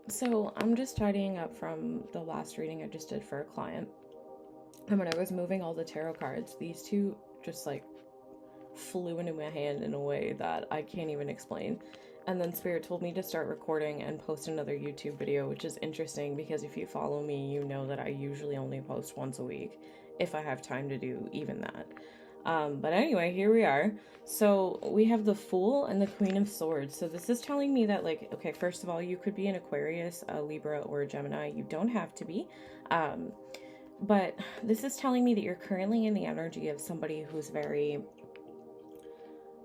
So I'm just tidying up from the last reading I just did for a client. And when I was moving all the tarot cards, these two just like flew into my hand in a way that I can't even explain. And then Spirit told me to start recording and post another YouTube video, which is interesting because if you follow me, you know that I usually only post once a week if I have time to do even that. But anyway, here we are. So we have the Fool and the Queen of Swords. So this is telling me that, like, okay, first of all, you could be an Aquarius, a Libra, or a Gemini. You don't have to be. But this is telling me that you're currently in the energy of somebody who's very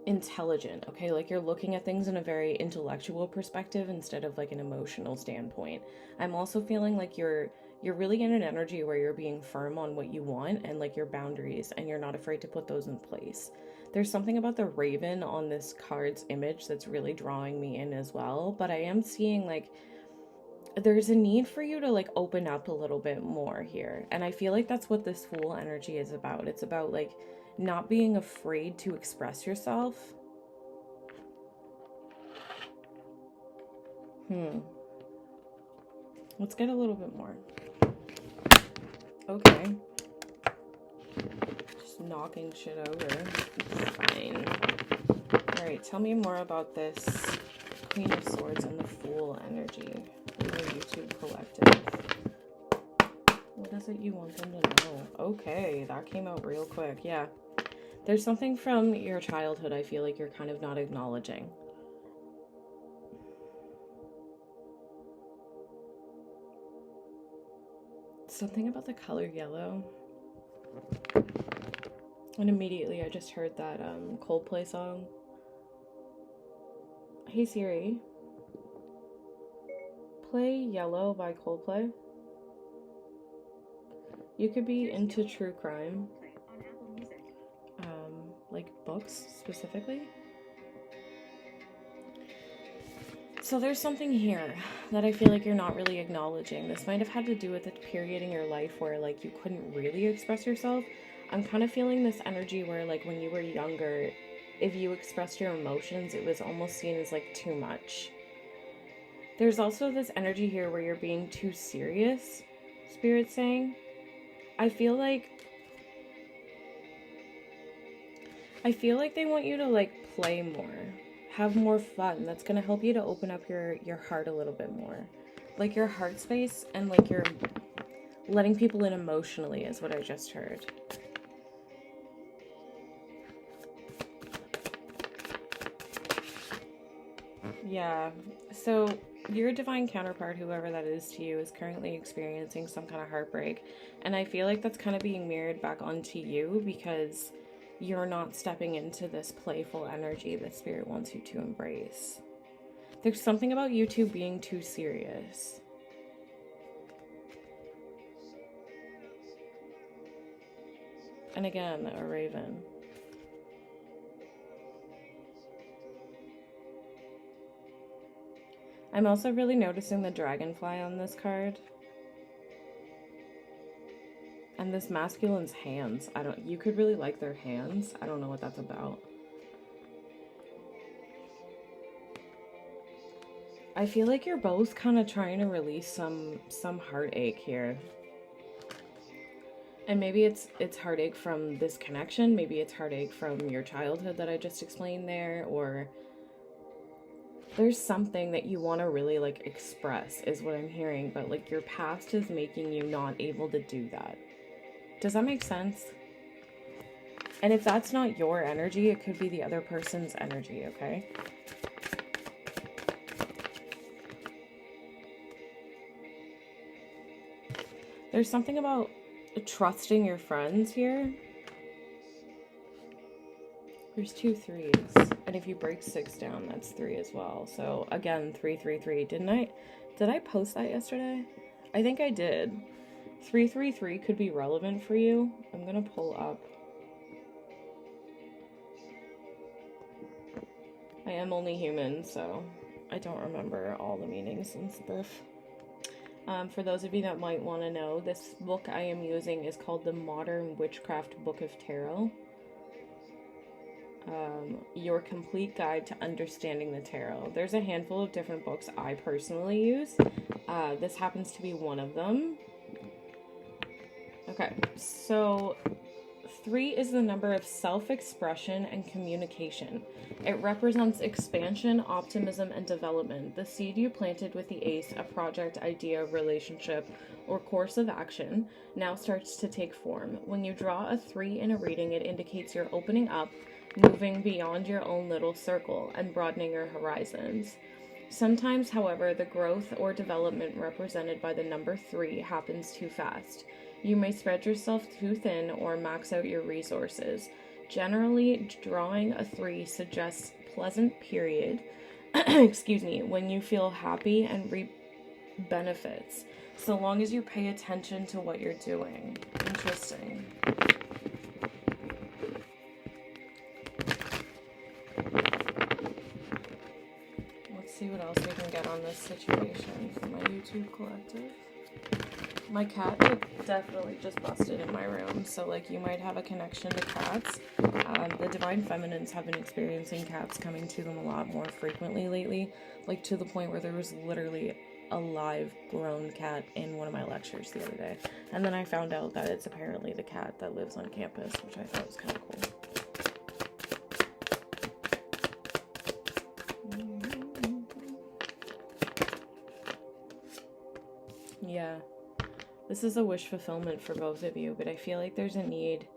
intelligent, okay? Like you're looking at things in a very intellectual perspective instead of like an emotional standpoint. I'm also feeling like you're really in an energy where you're being firm on what you want and like your boundaries, and you're not afraid to put those in place. There's something about the raven on this card's image that's really drawing me in as well, but I am seeing like there's a need for you to like open up a little bit more here. And I feel like that's what this Fool energy is about. It's about like not being afraid to express yourself. Let's get a little bit more. Okay. Just knocking shit over. It's fine. Alright, tell me more about this Queen of Swords and the Fool energy in the YouTube collective. What is it you want them to know? Okay, that came out real quick. Yeah. There's something from your childhood I feel like you're kind of not acknowledging. Something about the color yellow. And immediately I just heard that Coldplay song. Hey Siri, play Yellow by Coldplay. You could be into true crime. Like books specifically. So there's something here that I feel like you're not really acknowledging. This might have had to do with a period in your life where like you couldn't really express yourself. I'm kind of feeling this energy where like when you were younger, if you expressed your emotions, it was almost seen as like too much. There's also this energy here where you're being too serious, Spirit's saying. I feel like they want you to like play more, have more fun. That's gonna help you to open up your heart a little bit more, like your heart space, and like you're letting people in emotionally is what I just heard. Yeah, so your divine counterpart, whoever that is to you, is currently experiencing some kind of heartbreak, and I feel like that's kind of being mirrored back onto you because you're not stepping into this playful energy that Spirit wants you to embrace. There's something about you two being too serious. And again, a raven. I'm also really noticing the dragonfly on this card. And this masculine's hands. You could really like their hands. I don't know what that's about. I feel like you're both kind of trying to release some heartache here. And maybe it's heartache from this connection. Maybe it's heartache from your childhood that I just explained there, or there's something that you want to really like express is what I'm hearing, but like your past is making you not able to do that. Does that make sense? And if that's not your energy, it could be the other person's energy, okay? There's something about trusting your friends here. There's 2 3s. And if you break 6 down, that's 3 as well. So again, 3 3 3. Did I post that yesterday? I think I did. 3 3 3 could be relevant for you. I'm gonna pull up. I am only human, so I don't remember all the meanings and stuff. For those of you that might want to know, this book I am using is called the Modern Witchcraft Book of Tarot. Your complete guide to understanding the tarot. There's a handful of different books I personally use, This happens to be one of them. Okay, so 3 is the number of self-expression and communication. It represents expansion, optimism, and development. The seed you planted with the ace, a project, idea, relationship, or course of action, now starts to take form. When you draw a 3 in a reading, it indicates you're opening up, moving beyond your own little circle, and broadening your horizons. Sometimes, however, the growth or development represented by the number 3 happens too fast. You may spread yourself too thin or max out your resources. Generally, drawing a 3 suggests pleasant period, when you feel happy and reap benefits, so long as you pay attention to what you're doing. Interesting. Let's see what else we can get on this situation from my YouTube collective. My cat definitely just busted in my room, so like you might have a connection to cats. The Divine Feminines have been experiencing cats coming to them a lot more frequently lately, like to the point where there was literally a live grown cat in one of my lectures the other day. And then I found out that it's apparently the cat that lives on campus, which I thought was kind of cool. Yeah. This is a wish fulfillment for both of you, but I feel like there's a need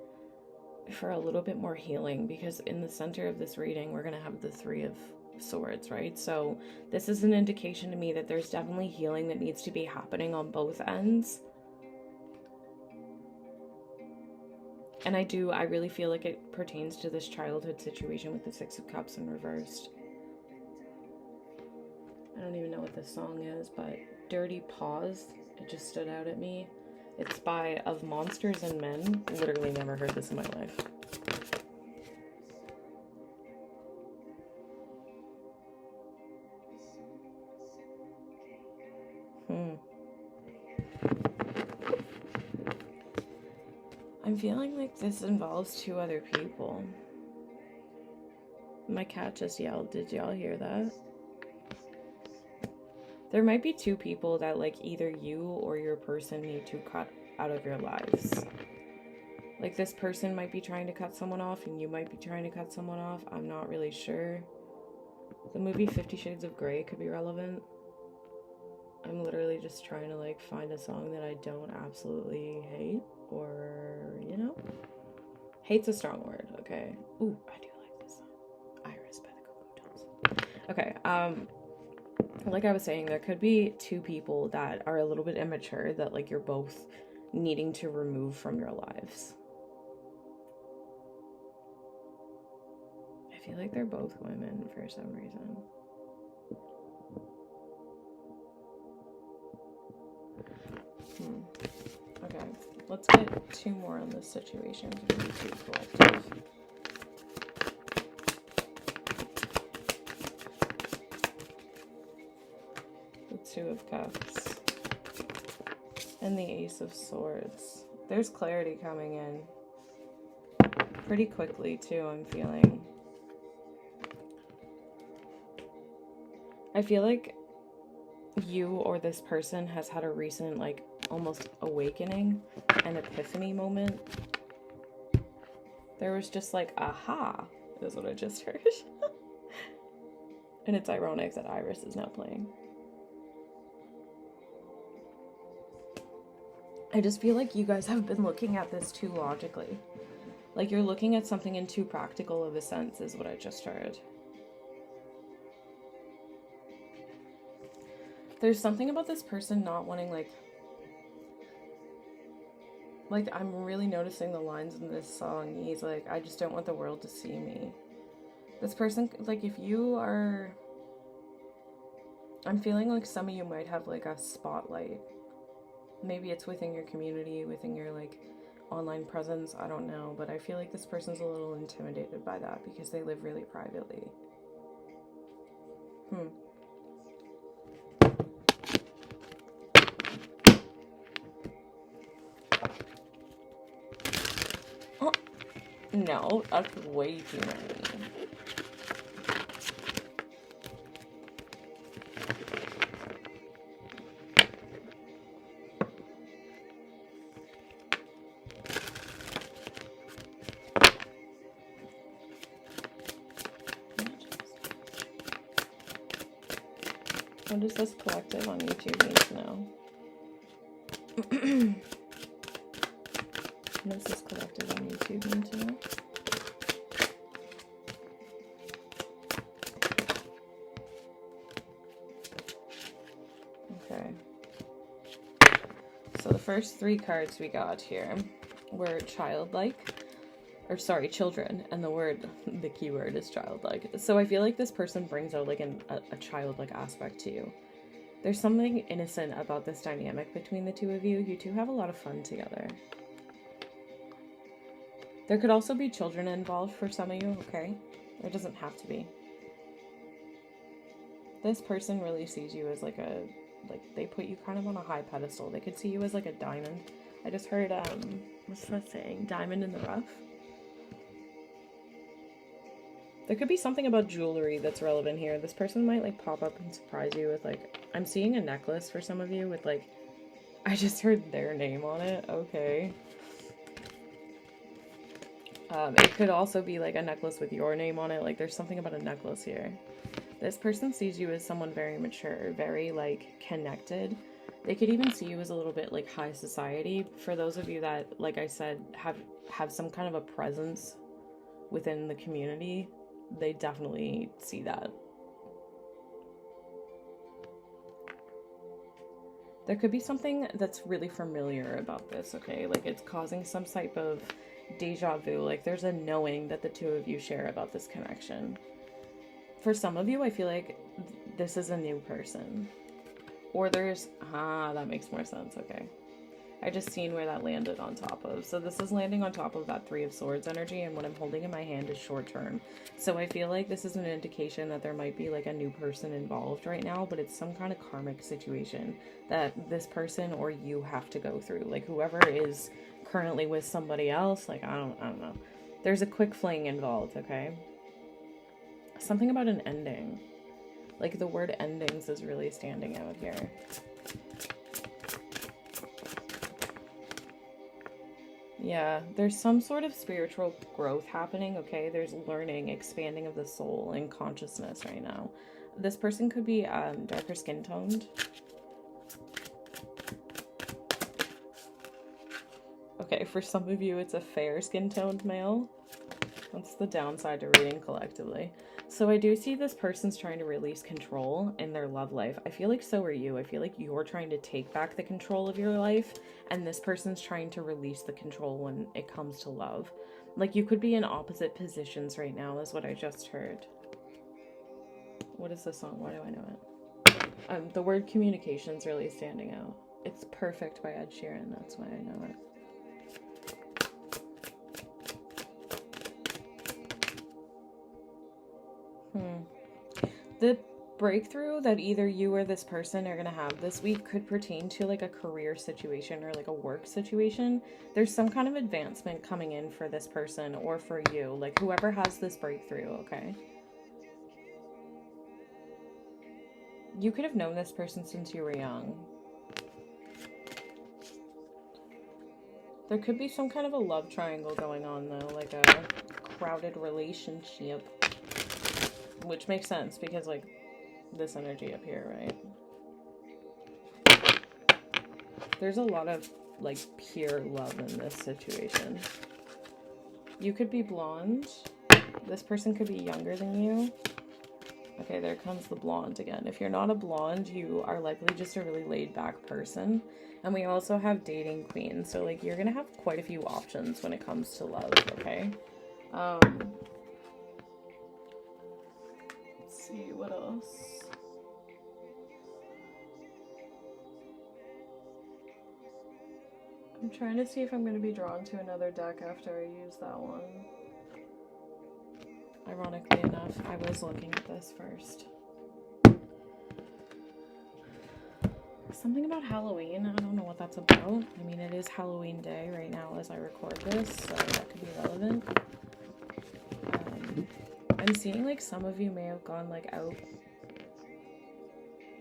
for a little bit more healing, because in the center of this reading, we're going to have the 3 of Swords, right? So this is an indication to me that there's definitely healing that needs to be happening on both ends. And I really feel like it pertains to this childhood situation with the 6 of Cups in reversed. I don't even know what this song is, but Dirty Paws, it just stood out at me. It's by Of Monsters and Men. Literally never heard this in my life. I'm feeling like this involves 2 other people. My cat just yelled. Did y'all hear that? There might be 2 people that like either you or your person need to cut out of your lives. Like this person might be trying to cut someone off and you might be trying to cut someone off. I'm not really sure. The movie 50 Shades of Grey could be relevant. I'm literally just trying to like find a song that I don't absolutely hate, or, you know? Hate's a strong word, okay? Ooh, I do like this song. Iris by the Cocoa Tones. Okay, like I was saying, there could be 2 people that are a little bit immature that like you're both needing to remove from your lives. I feel like they're both women for some reason. Okay, let's get 2 more on this situation for the YouTube collective. The 2 of Cups and the Ace of Swords. There's clarity coming in pretty quickly too, I'm feeling. I feel like you or this person has had a recent like almost awakening, an epiphany moment. There was just like, aha, is what I just heard. And it's ironic that Iris is now playing. I just feel like you guys have been looking at this too logically. Like you're looking at something in too practical of a sense is what I just heard. There's something about this person not wanting like I'm really noticing the lines in this song. He's like, I just don't want the world to see me. This person, like if you are, I'm feeling like some of you might have like a spotlight. Maybe it's within your community, within your like online presence, I don't know, but I feel like this person's a little intimidated by that because they live really privately. Oh, no, that's way too many. What does this collective on YouTube need to know? What does this collective on YouTube need to know? Okay. So the first 3 cards we got here were childlike, or sorry, children, and the keyword is childlike. So I feel like this person brings out like a childlike aspect to you. There's something innocent about this dynamic between the two of you. You two have a lot of fun together. There could also be children involved for some of you, okay? It doesn't have to be. This person really sees you as like they put you kind of on a high pedestal. They could see you as like a diamond. I just heard, what's that saying? Diamond in the rough? There could be something about jewelry that's relevant here. This person might like pop up and surprise you with like, I'm seeing a necklace for some of you with like, I just heard their name on it. Okay. It could also be like a necklace with your name on it. Like there's something about a necklace here. This person sees you as someone very mature, very like connected. They could even see you as a little bit like high society. For those of you that, like I said, have some kind of a presence within the community, they definitely see that. There could be something that's really familiar about this, okay? Like it's causing some type of deja vu. Like there's a knowing that the two of you share about this connection. For some of you, I feel like this is a new person. Or there's, that makes more sense, okay. I just seen where that landed on top of. So this is landing on top of that 3 of Swords energy, and what I'm holding in my hand is short term. So I feel like this is an indication that there might be like a new person involved right now, but it's some kind of karmic situation that this person or you have to go through. Like whoever is currently with somebody else, like I don't know. There's a quick fling involved, okay? Something about an ending. Like the word endings is really standing out here. Yeah, there's some sort of spiritual growth happening, okay? There's learning, expanding of the soul and consciousness right now. This person could be darker skin toned. Okay, for some of you, it's a fair skin toned male. That's the downside to reading collectively. So I do see this person's trying to release control in their love life. I feel like so are you. I feel like you're trying to take back the control of your life, and this person's trying to release the control when it comes to love. Like you could be in opposite positions right now is what I just heard. What is this song? Why do I know it? The word communication's really standing out. It's Perfect by Ed Sheeran. That's why I know it. The breakthrough that either you or this person are going to have this week could pertain to like a career situation or like a work situation. There's some kind of advancement coming in for this person or for you, like whoever has this breakthrough, okay? You could have known this person since you were young. There could be some kind of a love triangle going on though, like a crowded relationship. Which makes sense because, like, this energy up here, right? There's a lot of, like, pure love in this situation. You could be blonde. This person could be younger than you. Okay, there comes the blonde again. If you're not a blonde, you are likely just a really laid-back person. And we also have dating queen. So, like, you're gonna have quite a few options when it comes to love, okay? See what else. I'm trying to see if I'm going to be drawn to another deck after I use that one. Ironically enough, I was looking at this first. Something about Halloween. I don't know what that's about. I mean, it is Halloween day right now as I record this, so that could be relevant. I'm seeing like some of you may have gone like out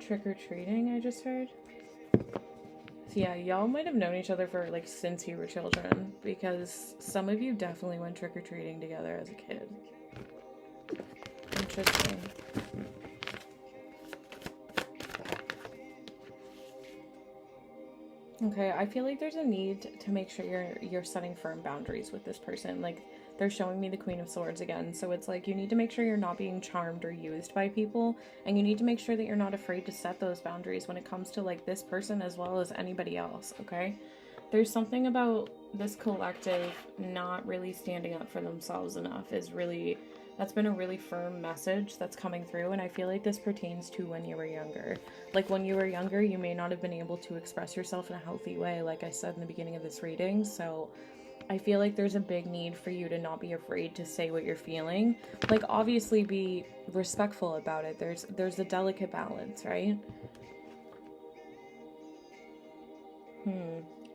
trick-or-treating, I just heard. So yeah, y'all might have known each other for like since you were children, because some of you definitely went trick-or-treating together as a kid. Interesting. Okay, I feel like there's a need to make sure you're setting firm boundaries with this person. Like, they're showing me the Queen of Swords again, so it's like you need to make sure you're not being charmed or used by people, and you need to make sure that you're not afraid to set those boundaries when it comes to like this person as well as anybody else, okay? There's something about this collective not really standing up for themselves enough is really, that's been a really firm message that's coming through, and I feel like this pertains to when you were younger. Like, when you were younger, you may not have been able to express yourself in a healthy way, like I said in the beginning of this reading, so I feel like there's a big need for you to not be afraid to say what you're feeling. Like, obviously be respectful about it. There's a delicate balance, right?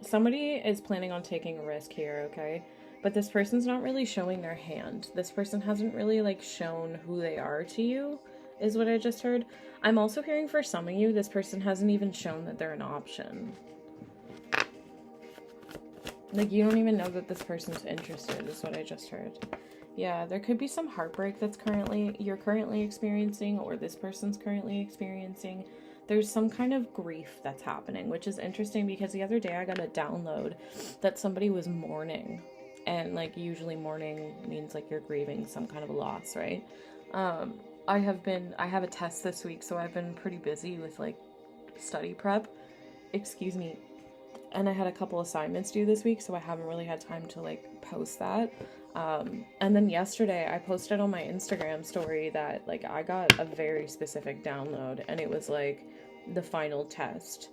Somebody is planning on taking a risk here, okay? But this person's not really showing their hand. This person hasn't really, like, shown who they are to you, is what I just heard. I'm also hearing for some of you, this person hasn't even shown that they're an option. Like, you don't even know that this person's interested, is what I just heard. Yeah, there could be some heartbreak that's you're currently experiencing, or this person's currently experiencing. There's some kind of grief that's happening, which is interesting because the other day I got a download that somebody was mourning. And, like, usually mourning means, like, you're grieving some kind of a loss, right? I have a test this week, so I've been pretty busy with, like, study prep. Excuse me. And I had a couple assignments due this week, so I haven't really had time to, like, post that. And then yesterday I posted on my Instagram story that, like, I got a very specific download, and it was, like, the final test.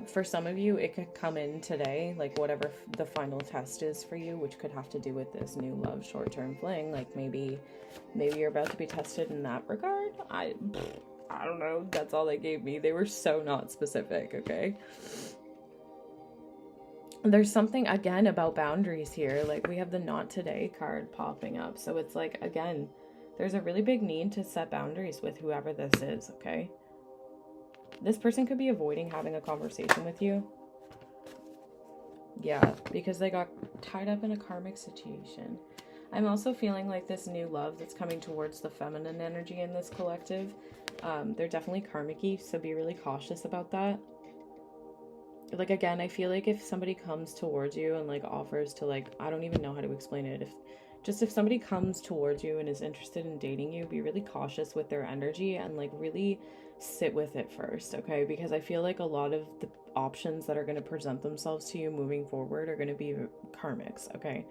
For some of you, it could come in today, like, whatever the final test is for you, which could have to do with this new love short-term fling. Like, maybe you're about to be tested in that regard. I don't know. That's all they gave me. They were so not specific, okay? There's something, again, about boundaries here. Like, we have the not today card popping up. So it's like, again, there's a really big need to set boundaries with whoever this is, okay? This person could be avoiding having a conversation with you. Yeah, because they got tied up in a karmic situation. I'm also feeling like this new love that's coming towards the feminine energy in this collective. They're definitely karmic-y, so be really cautious about that. Like, again, I feel like if somebody comes towards you and, like, offers to, like, I don't even know how to explain it. If somebody comes towards you and is interested in dating you, be really cautious with their energy and, like, really sit with it first, okay? Because I feel like a lot of the options that are going to present themselves to you moving forward are going to be karmics, okay?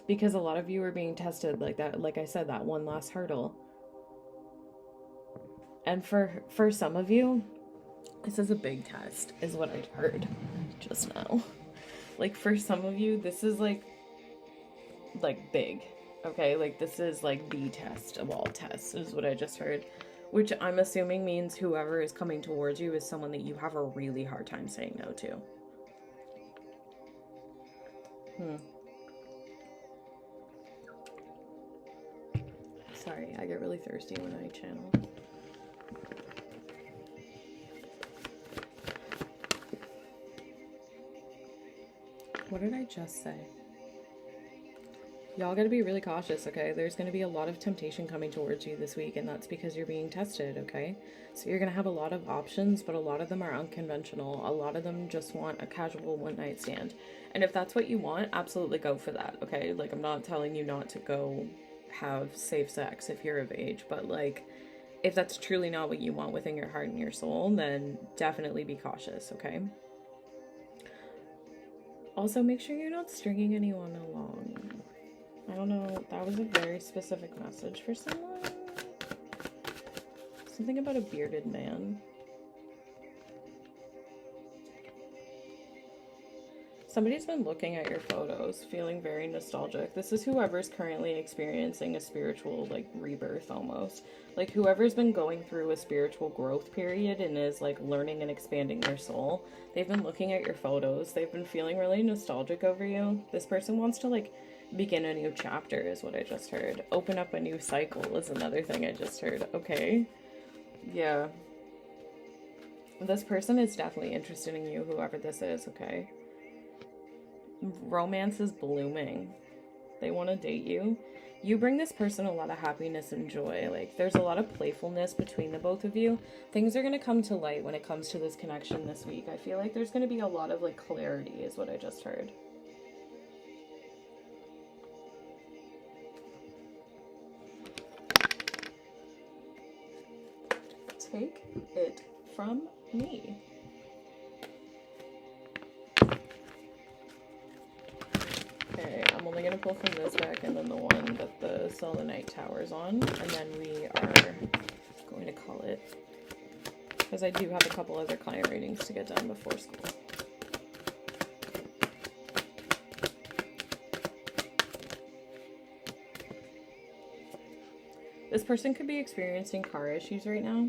Because a lot of you are being tested like that, like I said, that one last hurdle. And for some of you, this is a big test, is what I heard just now. Like, for some of you, this is like big, okay? Like, this is like the test of all tests, is what I just heard. Which I'm assuming means whoever is coming towards you is someone that you have a really hard time saying no to. Sorry, I get really thirsty when I channel. What did I just say? Y'all gotta be really cautious, okay? There's gonna be a lot of temptation coming towards you this week, and that's because you're being tested, okay? So you're gonna have a lot of options, but a lot of them are unconventional. A lot of them just want a casual one-night stand. And if that's what you want, absolutely go for that, okay? Like, I'm not telling you not to go have safe sex if you're of age, but, like, if that's truly not what you want within your heart and your soul, then definitely be cautious, okay? Also, make sure you're not stringing anyone along. I don't know, that was a very specific message for someone. Something about a bearded man. Somebody's been looking at your photos, feeling very nostalgic. This is whoever's currently experiencing a spiritual, like, rebirth almost. Like, whoever's been going through a spiritual growth period and is, like, learning and expanding their soul. They've been looking at your photos. They've been feeling really nostalgic over you. This person wants to, like, begin a new chapter, is what I just heard. Open up a new cycle is another thing I just heard. Okay. Yeah. This person is definitely interested in you, whoever this is, okay? Romance is blooming. They want to date you. You bring this person a lot of happiness and joy. Like, there's a lot of playfulness between the both of you. Things are going to come to light when it comes to this connection this week. I feel like there's going to be a lot of, like, clarity is what I just heard. Take it from me. Okay, I'm only going to pull from this deck and then the one that the selenite tower's on, and then we are going to call it, because I do have a couple other client readings to get done before school. This person could be experiencing car issues right now.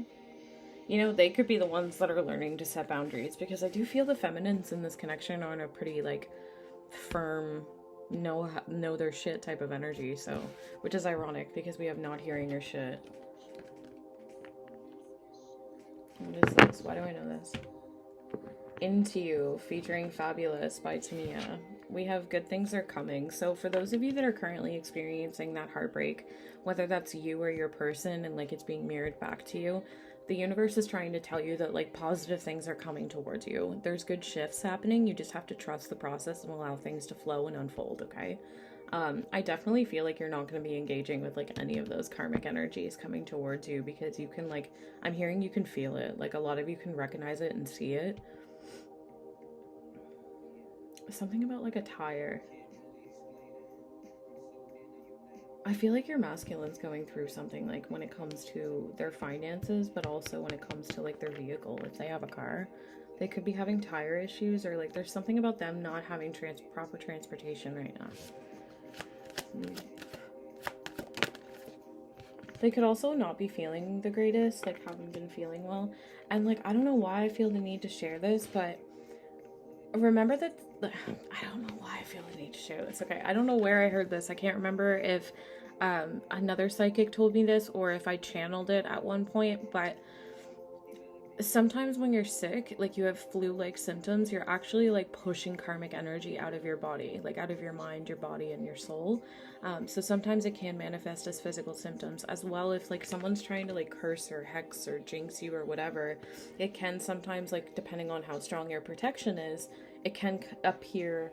You know, they could be the ones that are learning to set boundaries, because I do feel the feminines in this connection are in a pretty, like, firm, know their shit type of energy, so, which is ironic because we have not hearing your shit. What is this? Why do I know this? Into You, featuring Fabulous by Tamia. We have Good Things Are Coming. So for those of you that are currently experiencing that heartbreak, whether that's you or your person and like it's being mirrored back to you, the universe is trying to tell you that like positive things are coming towards you. There's good shifts happening. You just have to trust the process and allow things to flow and unfold, okay? I definitely feel like you're not going to be engaging with like any of those karmic energies coming towards you, because you can like, I'm hearing you can feel it. Like a lot of you can recognize it and see it. Something about like a tire. I feel like your masculine's going through something, like when it comes to their finances, but also when it comes to like their vehicle. If they have a car, they could be having tire issues, or like there's something about them not having proper transportation right now. They could also not be feeling the greatest, like haven't been feeling well. And like, I don't know why I feel the need to share this, but remember that, I don't know why I feel the need to share this. Okay, I don't know where I heard this. I can't remember if another psychic told me this or if I channeled it at one point, but sometimes when you're sick, like you have flu-like symptoms, you're actually like pushing karmic energy out of your body, like out of your mind, your body, and your soul. So sometimes it can manifest as physical symptoms as well. If like someone's trying to like curse or hex or jinx you or whatever, it can sometimes, like depending on how strong your protection is, it can appear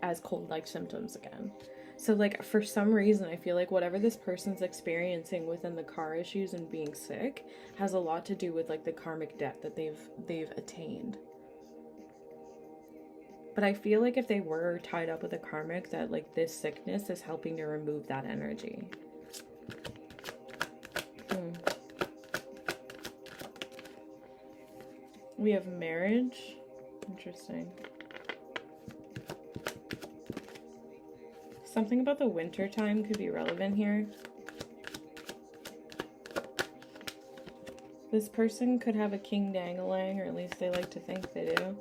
as cold-like symptoms again. So like for some reason I feel like whatever this person's experiencing within the car issues and being sick has a lot to do with like the karmic debt that they've attained. But I feel like if they were tied up with a karmic, that like this sickness is helping to remove that energy. We have marriage. Interesting. Something about the winter time could be relevant here. This person could have a king dang-a-lang, or at least they like to think they do.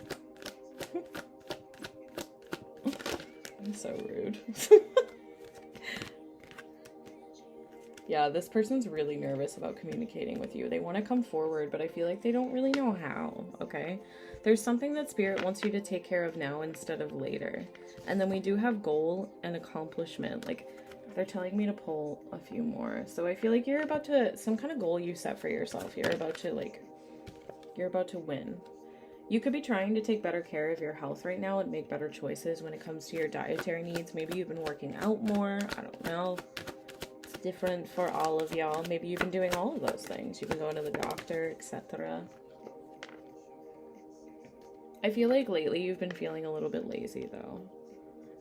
I'm so rude. Yeah, this person's really nervous about communicating with you. They want to come forward, but I feel like they don't really know how, okay? There's something that Spirit wants you to take care of now instead of later. And then we do have goal and accomplishment. Like, they're telling me to pull a few more. So I feel like you're about to, some kind of goal you set for yourself. You're about to win. You could be trying to take better care of your health right now and make better choices when it comes to your dietary needs. Maybe you've been working out more. I don't know. It's different for all of y'all. Maybe you've been doing all of those things. You've been going to the doctor, etc. I feel like lately you've been feeling a little bit lazy though.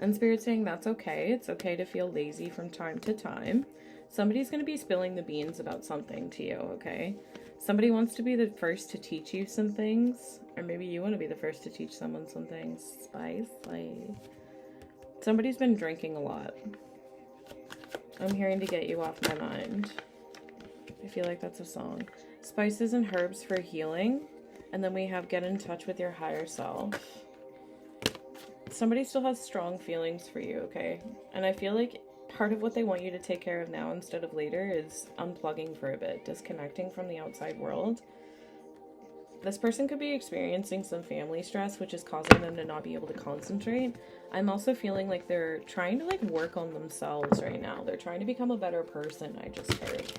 And Spirit's saying that's okay. It's okay to feel lazy from time to time. Somebody's going to be spilling the beans about something to you, okay? Somebody wants to be the first to teach you some things. Or maybe you want to be the first to teach someone some things. Spice, like... Somebody's been drinking a lot. I'm hearing to get you off my mind. I feel like that's a song. Spices and herbs for healing. And then we have get in touch with your higher self. Somebody still has strong feelings for you, okay? And I feel like part of what they want you to take care of now instead of later is unplugging for a bit, disconnecting from the outside world. This person could be experiencing some family stress, which is causing them to not be able to concentrate. I'm also feeling like they're trying to like work on themselves right now. They're trying to become a better person, I just heard.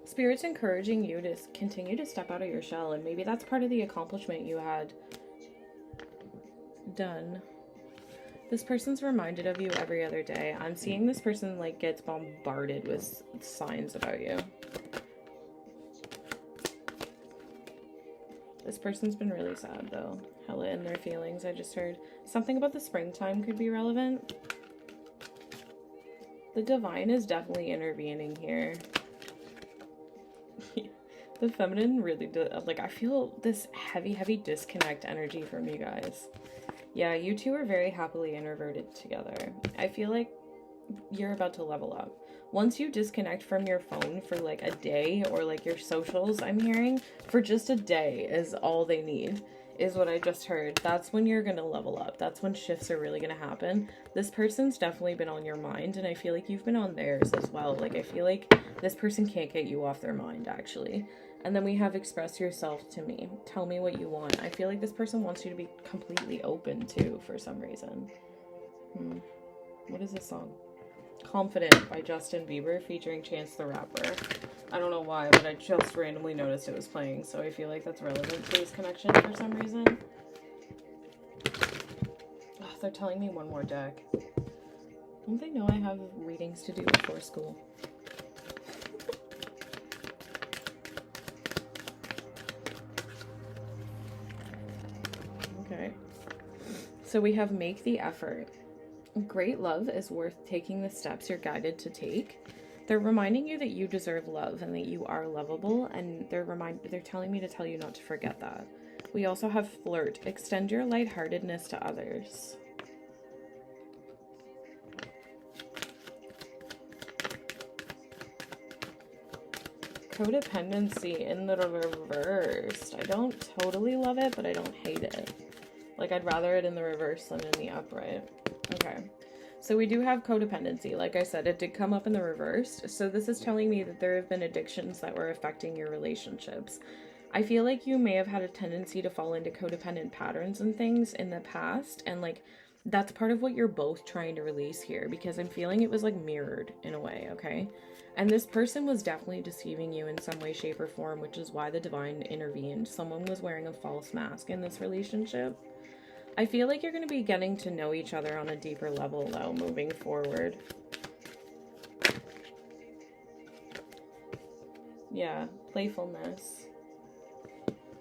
Spirit's encouraging you to continue to step out of your shell, and maybe that's part of the accomplishment you had done. This person's reminded of you every other day. I'm seeing this person like gets bombarded with signs about you. This person's been really sad though. Hella in their feelings, I just heard. Something about the springtime could be relevant. The divine is definitely intervening here. The feminine really does, like, I feel this heavy disconnect energy from you guys. Yeah, you two are very happily introverted together. I feel like you're about to level up. Once you disconnect from your phone for like a day, or like your socials, I'm hearing, for just a day is all they need, is what I just heard. That's when you're gonna level up. That's when shifts are really gonna happen. This person's definitely been on your mind, and I feel like you've been on theirs as well. Like, I feel like this person can't get you off their mind, actually. And then we have express yourself to me. Tell me what you want. I feel like this person wants you to be completely open too, for some reason. What is this song? Confident by Justin Bieber featuring Chance the Rapper. I don't know why, but I just randomly noticed it was playing, so I feel like that's relevant to this connection for some reason. Oh, they're telling me one more deck. Don't they know I have readings to do before school? Okay. So we have make the effort. Great love is worth taking the steps you're guided to take. They're reminding you that you deserve love and that you are lovable, and they're telling me to tell you not to forget that. We also have flirt. Extend your lightheartedness to others. Codependency in the reversed. I don't totally love it, but I don't hate it. Like, I'd rather it in the reverse than in the upright. Okay. So we do have codependency. Like I said, it did come up in the reversed. So this is telling me that there have been addictions that were affecting your relationships. I feel like you may have had a tendency to fall into codependent patterns and things in the past. And like, that's part of what you're both trying to release here, because I'm feeling it was like mirrored in a way, okay? And this person was definitely deceiving you in some way, shape, or form, which is why the divine intervened. Someone was wearing a false mask in this relationship. I feel like you're going to be getting to know each other on a deeper level, though, moving forward. Yeah, playfulness.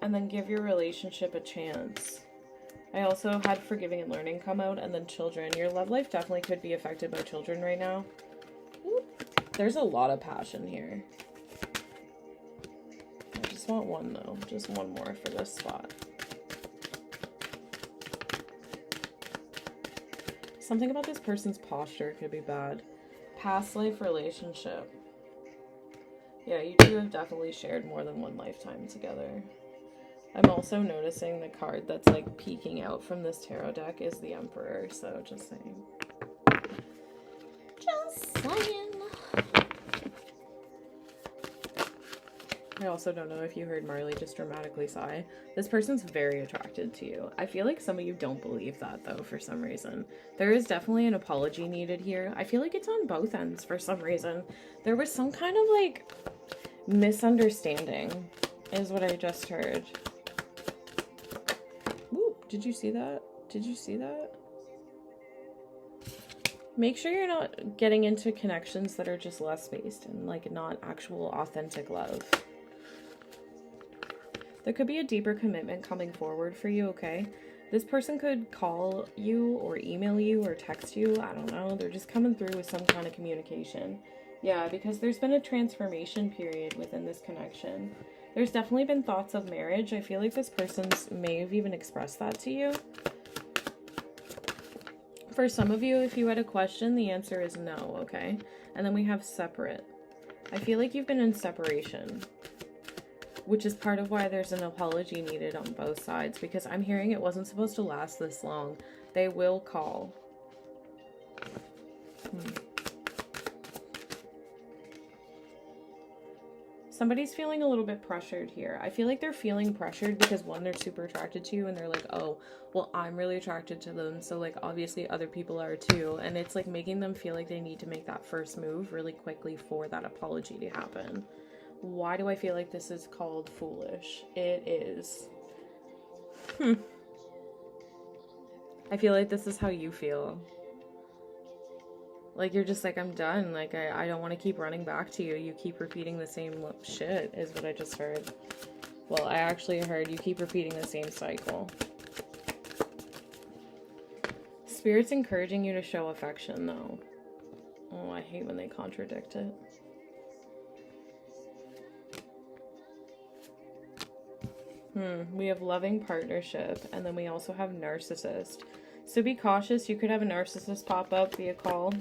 And then give your relationship a chance. I also had forgiving and learning come out, and then children. Your love life definitely could be affected by children right now. There's a lot of passion here. I just want one, though. Just one more for this spot. Something about this person's posture could be bad. Past life relationship. Yeah, you two have definitely shared more than one lifetime together. I'm also noticing the card that's like peeking out from this tarot deck is the Emperor, so just saying. Just saying. I also don't know if you heard Marley just dramatically sigh. This person's very attracted to you. I feel like some of you don't believe that, though, for some reason. There is definitely an apology needed here. I feel like it's on both ends for some reason. There was some kind of, like, misunderstanding, is what I just heard. Ooh, did you see that? Did you see that? Make sure you're not getting into connections that are just lust based and, like, not actual authentic love. There could be a deeper commitment coming forward for you, okay? This person could call you or email you or text you. I don't know. They're just coming through with some kind of communication. Yeah, because there's been a transformation period within this connection. There's definitely been thoughts of marriage. I feel like this person may have even expressed that to you. For some of you, if you had a question, the answer is no, okay? And then we have separate. I feel like you've been in separation, which is part of why there's an apology needed on both sides, because I'm hearing it wasn't supposed to last this long. They will call. Somebody's feeling a little bit pressured here. I feel like they're feeling pressured because one, they're super attracted to you and they're like, oh, well, I'm really attracted to them. So like, obviously other people are too. And it's like making them feel like they need to make that first move really quickly for that apology to happen. Why do I feel like this is called foolish? It is. I feel like this is how you feel. Like, you're just like, I'm done. Like, I don't want to keep running back to you. You keep repeating the same shit, is what I just heard. Well, I actually heard you keep repeating the same cycle. Spirit's encouraging you to show affection, though. Oh, I hate when they contradict it. We have loving partnership, and then we also have narcissist. So be cautious. You could have a narcissist pop up via call.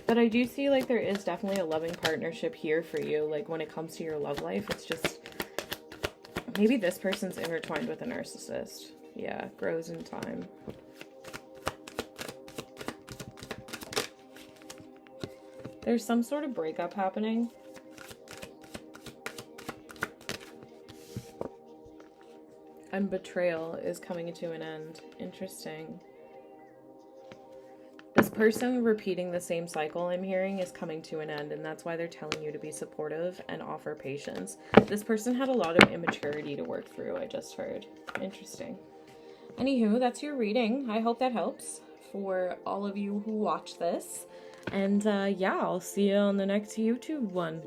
But I do see, like, there is definitely a loving partnership here for you. Like, when it comes to your love life, it's just... maybe this person's intertwined with a narcissist. Yeah, grows in time. There's some sort of breakup happening. And betrayal is coming to an end. Interesting. This person repeating the same cycle I'm hearing is coming to an end, and that's why they're telling you to be supportive and offer patience. This person had a lot of immaturity to work through, I just heard. Interesting. Anywho, that's your reading. I hope that helps for all of you who watch this. And yeah, I'll see you on the next YouTube one.